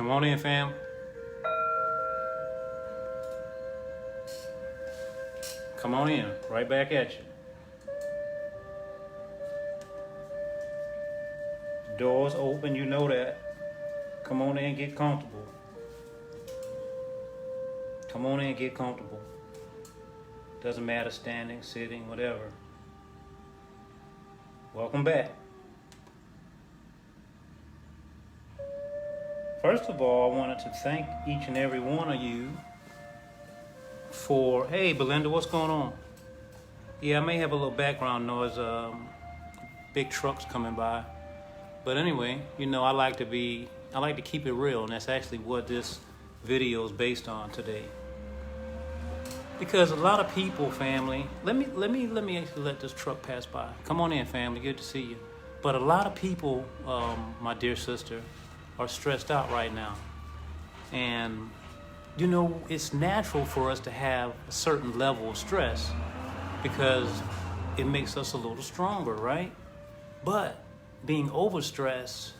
Come on in, fam. Come on in. Right back at you. Doors open, you know that. Come on in and get comfortable. Come on in and get comfortable. Doesn't matter standing, sitting, whatever. Welcome back. First of all, I wanted to thank each and every one of you for, hey, Belinda, what's going on? Yeah, I may have a little background noise, big trucks coming by. But anyway, you know, I like to keep it real, and that's actually what this video is based on today. Because a lot of people, family, let me actually let this truck pass by. Come on in, family, good to see you. But a lot of people, my dear sister, are stressed out right now. And, you know, it's natural for us to have a certain level of stress because it makes us a little stronger, right? But being overstressed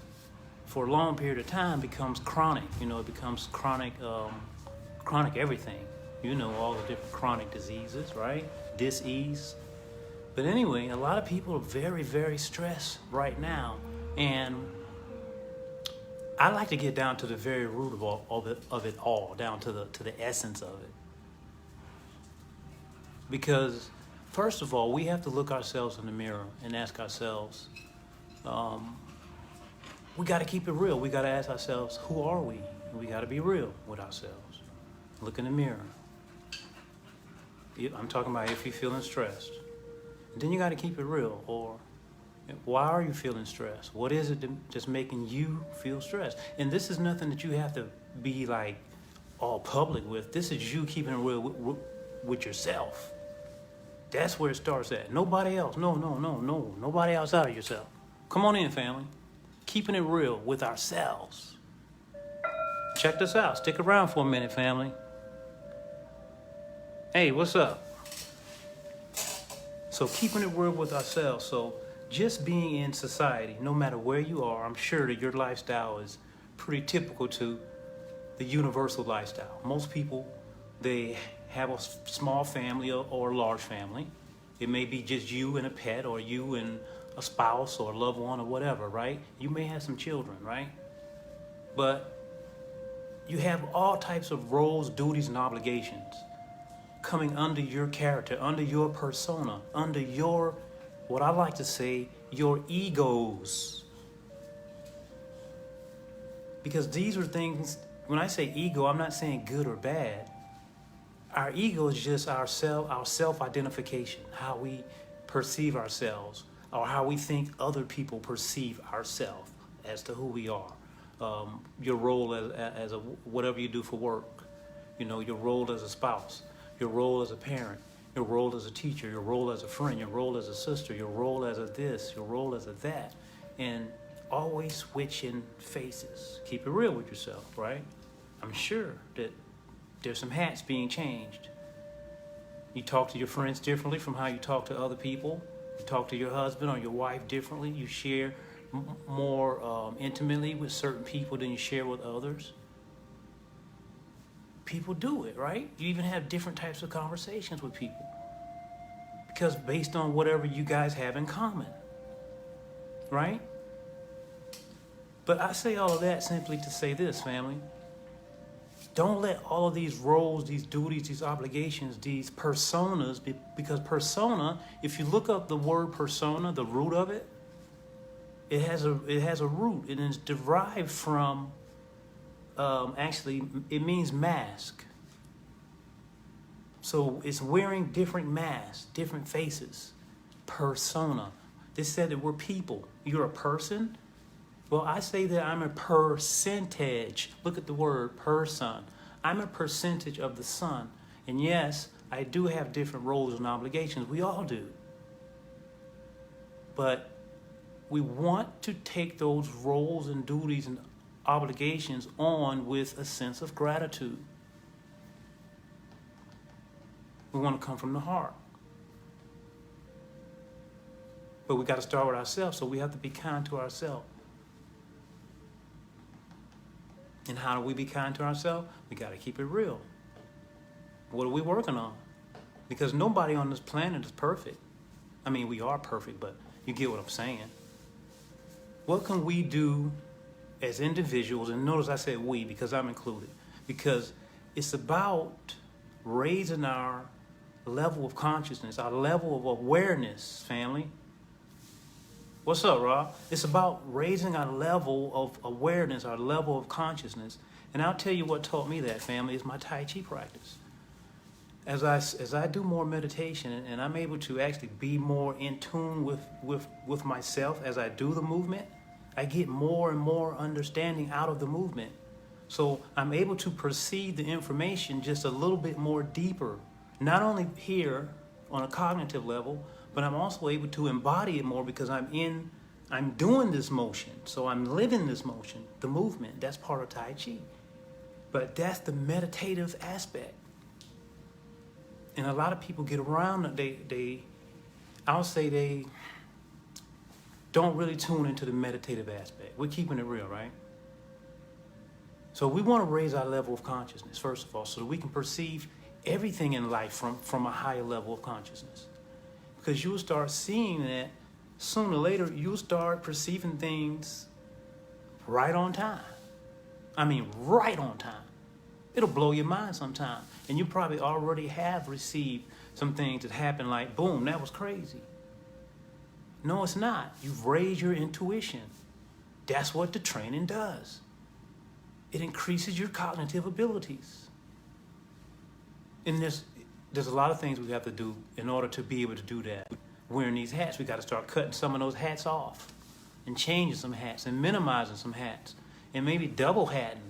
for a long period of time becomes chronic. You know, it becomes chronic everything. You know, all the different chronic diseases, right? Dis-ease. But anyway, a lot of people are very, very stressed right now. And I like to get down to the very root of it all, down to the essence of it. Because, first of all, we have to look ourselves in the mirror and ask ourselves, we got to keep it real. We got to ask ourselves, who are we? And we got to be real with ourselves. Look in the mirror. I'm talking about if you're feeling stressed. And then you got to keep it real. Or why are you feeling stressed? What is it that's making you feel stressed? And this is nothing that you have to be like all public with. This is you keeping it real with yourself. That's where it starts at. Nobody else. No. Nobody outside of yourself. Come on in, family. Keeping it real with ourselves. Check this out. Stick around for a minute, family. Hey, what's up? So keeping it real with ourselves. So just being in society, no matter where you are, I'm sure that your lifestyle is pretty typical to the universal lifestyle. Most people, they have a small family or a large family. It may be just you and a pet, or you and a spouse or a loved one or whatever, right? You may have some children, right? But you have all types of roles, duties, and obligations coming under your character, under your persona, under your, what I like to say, your egos. Because these are things, when I say ego, I'm not saying good or bad. Our ego is just our self-identification, how we perceive ourselves, or how we think other people perceive ourselves as to who we are. Your role as a whatever you do for work, you know, your role as a spouse, your role as a parent, your role as a teacher, your role as a friend, your role as a sister, your role as a this, your role as a that, and always switching faces. Keep it real with yourself, right? I'm sure that there's some hats being changed. You talk to your friends differently from how you talk to other people. You talk to your husband or your wife differently. You share more intimately with certain people than you share with others. People do it, right? You even have different types of conversations with people because based on whatever you guys have in common, right? But I say all of that simply to say this, family. Don't let all of these roles, these duties, these obligations, these personas, because persona, if you look up the word persona, the root of it, it has a root, and it's derived from, actually, it means mask. So it's wearing different masks, different faces. Persona. They said that we're people. You're a person. Well, I say that I'm a percentage. Look at the word person. I'm a percentage of the sun. And yes, I do have different roles and obligations. We all do. But we want to take those roles and duties and obligations on with a sense of gratitude. We want to come from the heart. But we got to start with ourselves, so we have to be kind to ourselves. And how do we be kind to ourselves? We got to keep it real. What are we working on? Because nobody on this planet is perfect. I mean, we are perfect, but you get what I'm saying. What can we do as individuals? And notice I said we because I'm included. Because it's about raising our level of consciousness, our level of awareness, family. What's up, Rob? It's about raising our level of awareness, our level of consciousness. And I'll tell you what taught me that, family, is my Tai Chi practice. As I do more meditation and I'm able to actually be more in tune with myself as I do the movement, I get more and more understanding out of the movement. So I'm able to perceive the information just a little bit more deeper, not only here on a cognitive level, but I'm also able to embody it more because I'm doing this motion. So I'm living this motion, the movement. That's part of Tai Chi. But that's the meditative aspect. And a lot of people get around, I'll say they don't really tune into the meditative aspect. We're keeping it real, right? So we want to raise our level of consciousness, first of all, so that we can perceive everything in life from a higher level of consciousness. Because you'll start seeing that sooner or later, you'll start perceiving things right on time. I mean, right on time. It'll blow your mind sometime. And you probably already have received some things that happen like, boom, that was crazy. No, it's not. You've raised your intuition. That's what the training does. It increases your cognitive abilities. And there's a lot of things we have to do in order to be able to do that. Wearing these hats, we got to start cutting some of those hats off and changing some hats and minimizing some hats and maybe double hatting.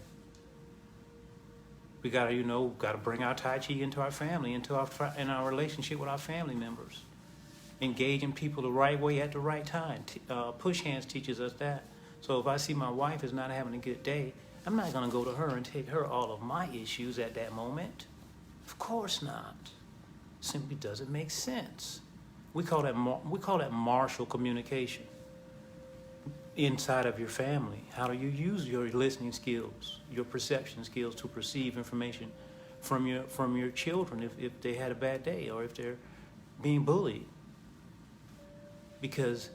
We got to bring our Tai Chi into our family, in our relationship with our family members. Engaging people the right way at the right time. Push hands teaches us that. So if I see my wife is not having a good day, I'm not going to go to her and take her all of my issues at that moment. Of course not. Simply doesn't make sense. We call that martial communication inside of your family. How do you use your listening skills, your perception skills to perceive information from your children if they had a bad day or if they're being bullied? Because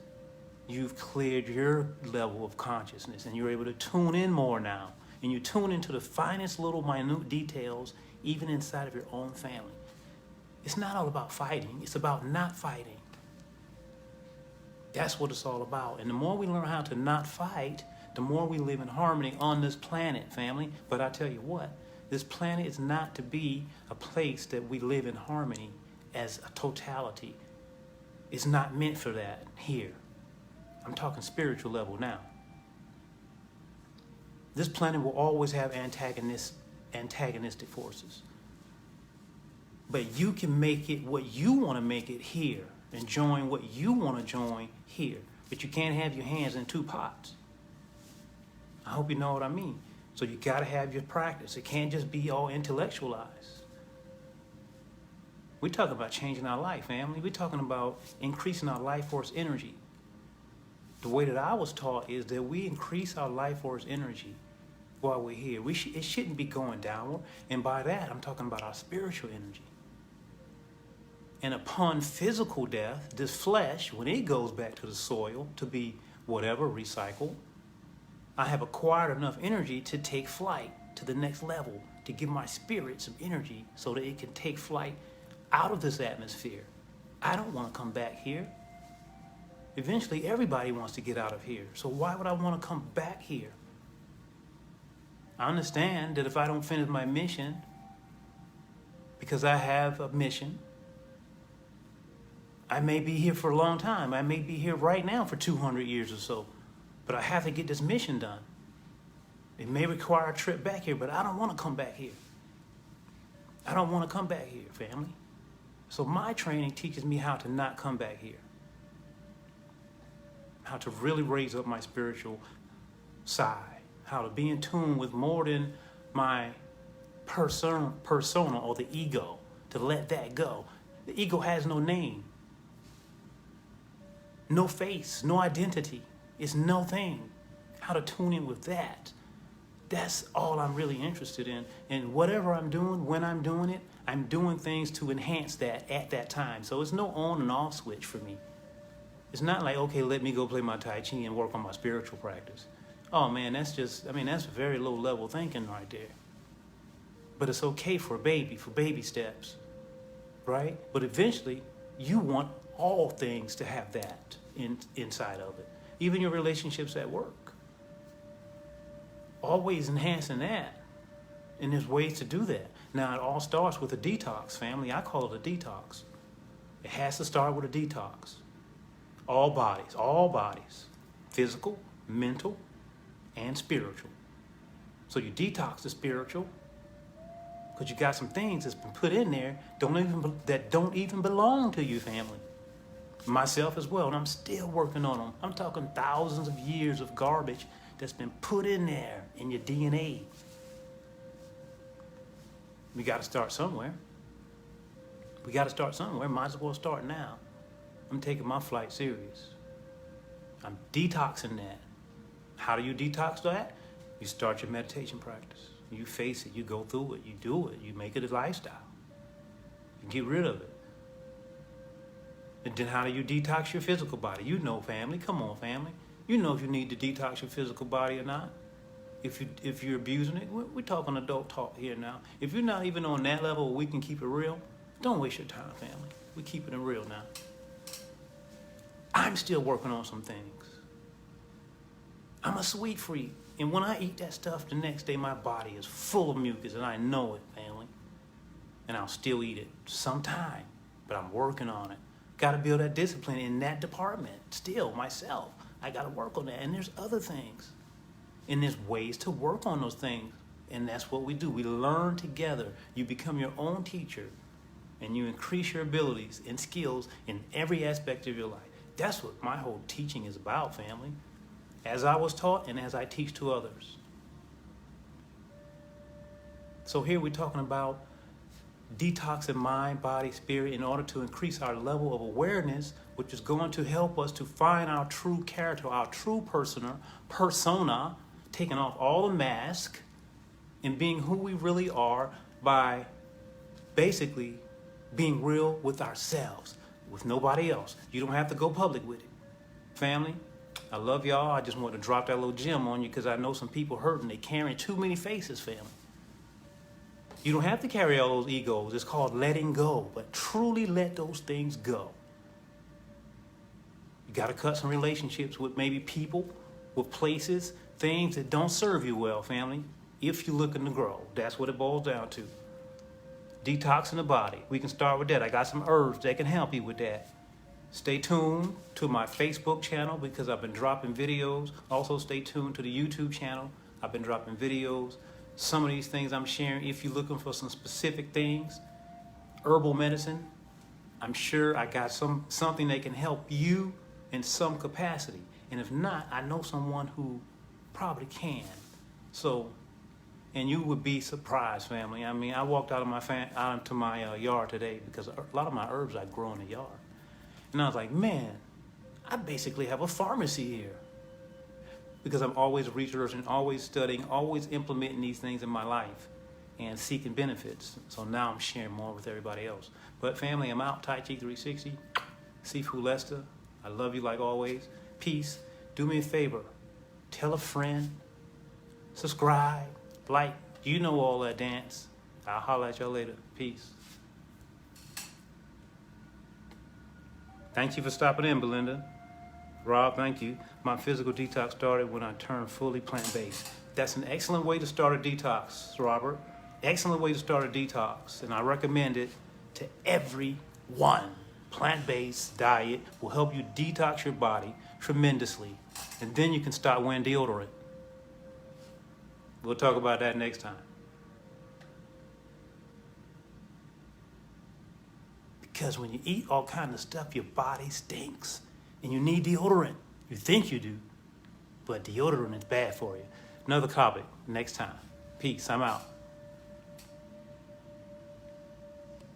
you've cleared your level of consciousness and you're able to tune in more now. And you tune into the finest little minute details even inside of your own family. It's not all about fighting. It's about not fighting. That's what it's all about. And the more we learn how to not fight, the more we live in harmony on this planet, family. But I tell you what, this planet is not to be a place that we live in harmony as a totality. It's not meant for that here. I'm talking spiritual level now. This planet will always have antagonistic forces. But you can make it what you want to make it here and join what you want to join here. But you can't have your hands in two pots. I hope you know what I mean. So you got to have your practice. It can't just be all intellectualized. We're talking about changing our life, family. We're talking about increasing our life force energy. The way that I was taught is that we increase our life force energy while we're here. It shouldn't be going downward. And by that, I'm talking about our spiritual energy. And upon physical death, this flesh, when it goes back to the soil to be whatever, recycled, I have acquired enough energy to take flight to the next level, to give my spirit some energy so that it can take flight out of this atmosphere. I don't want to come back here. Eventually, everybody wants to get out of here. So why would I want to come back here? I understand that if I don't finish my mission, because I have a mission, I may be here for a long time. I may be here right now for 200 years or so. But I have to get this mission done. It may require a trip back here, but I don't want to come back here. I don't want to come back here, family. So my training teaches me how to not come back here. How to really raise up my spiritual side. How to be in tune with more than my persona or the ego. To let that go. The ego has no name. No face, no identity. It's no thing. How to tune in with that. That's all I'm really interested in. And whatever I'm doing, when I'm doing it, I'm doing things to enhance that at that time. So it's no on and off switch for me. It's not like, okay, let me go play my Tai Chi and work on my spiritual practice. Oh man, that's very low level thinking right there. But it's okay for baby steps, right? But eventually, you want all things to have that inside of it. Even your relationships at work. Always enhancing that. And there's ways to do that. Now, it all starts with a detox, family. I call it a detox. It has to start with a detox. All bodies, physical, mental, and spiritual. So you detox the spiritual, because you got some things that's been put in there that don't even belong to you, family. Myself as well, and I'm still working on them. I'm talking thousands of years of garbage that's been put in there in your DNA. We got to start somewhere. Might as well start now. I'm taking my flight serious. I'm detoxing that. How do you detox that? You start your meditation practice. You face it. You go through it. You do it. You make it a lifestyle. You get rid of it. And then how do you detox your physical body? You know, family. Come on, family. You know if you need to detox your physical body or not. If you're abusing it, we're talking adult talk here now. If you're not even on that level where we can keep it real, don't waste your time, family. We're keeping it real now. I'm still working on some things. I'm a sweet freak. And when I eat that stuff, the next day my body is full of mucus, and I know it, family. And I'll still eat it sometime, but I'm working on it. Got to build that discipline in that department. Still, myself, I got to work on that. And there's other things. And there's ways to work on those things. And that's what we do. We learn together. You become your own teacher, and you increase your abilities and skills in every aspect of your life. That's what my whole teaching is about, family. As I was taught and as I teach to others. So here we're talking about detoxing mind, body, spirit in order to increase our level of awareness, which is going to help us to find our true character, our true persona, taking off all the mask and being who we really are by basically being real with ourselves, with nobody else. You don't have to go public with it. Family, I love y'all. I just want to drop that little gem on you because I know some people hurting. They carrying too many faces, family. You don't have to carry all those egos. It's called letting go. But truly let those things go. You got to cut some relationships with maybe people, with places, things that don't serve you well, family. If you're looking to grow, that's what it boils down to. Detoxing the body. We can start with that. I got some herbs that can help you with that. Stay tuned to my Facebook channel because I've been dropping videos. Also stay tuned to the YouTube channel. I've been dropping videos. Some of these things I'm sharing, if you're looking for some specific things, herbal medicine, I'm sure I got something that can help you in some capacity. And if not, I know someone who probably can. So, and you would be surprised, family. I mean, I walked out into my yard today because a lot of my herbs I grow in the yard. And I was like, man, I basically have a pharmacy here. Because I'm always researching, always studying, always implementing these things in my life and seeking benefits. So now I'm sharing more with everybody else. But family, I'm out. Tai Chi 360. Sifu Lester. I love you like always. Peace. Do me a favor. Tell a friend. Subscribe. Like. You know all that dance. I'll holler at y'all later. Peace. Thank you for stopping in, Belinda. Rob, thank you. My physical detox started when I turned fully plant-based. That's an excellent way to start a detox, Robert. Excellent way to start a detox, and I recommend it to everyone. Plant-based diet will help you detox your body tremendously, and then you can start wearing deodorant. We'll talk about that next time. Because when you eat all kinds of stuff, your body stinks. And you need deodorant. You think you do. But deodorant is bad for you. Another topic next time. Peace. I'm out.